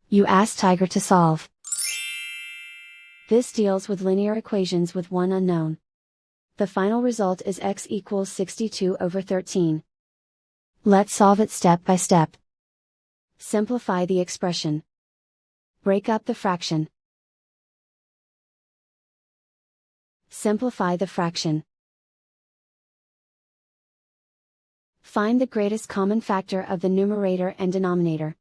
You ask Tiger to solve. This deals with linear equations with one unknown. The final result is x equals 62/13. Let's solve it step by step. Simplify the expression. Break up the fraction. Simplify the fraction. Find the greatest common factor of the numerator and denominator.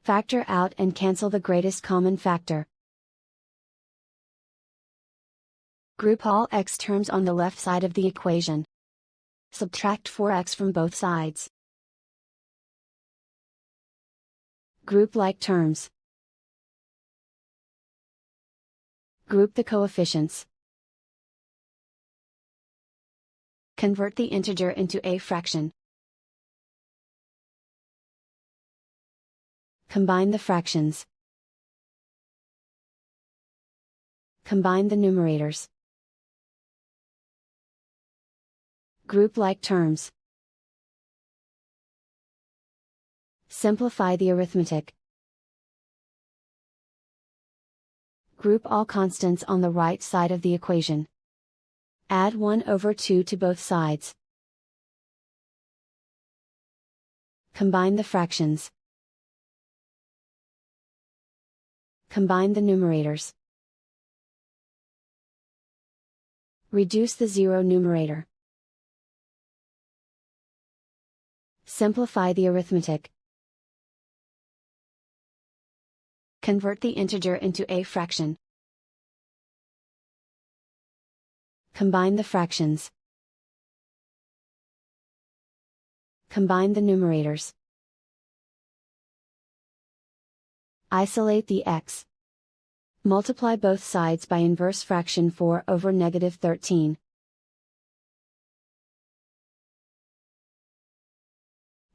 Factor out and cancel the greatest common factor. Group all x terms on the left side of the equation. Subtract 4x from both sides. Group like terms. Group the coefficients. Convert the integer into a fraction. Combine the fractions. Combine the numerators. Group like terms. Simplify the arithmetic. Group all constants on the right side of the equation. Add 1/2 to both sides. Combine the fractions. Combine the numerators. Reduce the zero numerator. Simplify the arithmetic. Convert the integer into a fraction. Combine the fractions. Combine the numerators. Isolate the x. Multiply both sides by inverse fraction 4/13.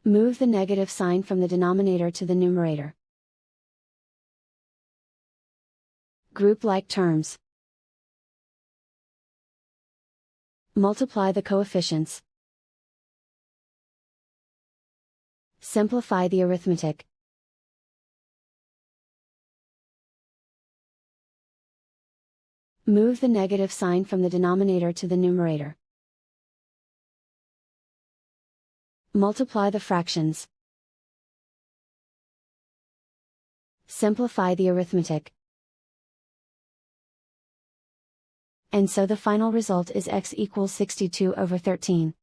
Move the negative sign from the denominator to the numerator. Group like terms. Multiply the coefficients. Simplify the arithmetic. Move the negative sign from the denominator to the numerator. Multiply the fractions. Simplify the arithmetic. And so the final result is x equals 62/13.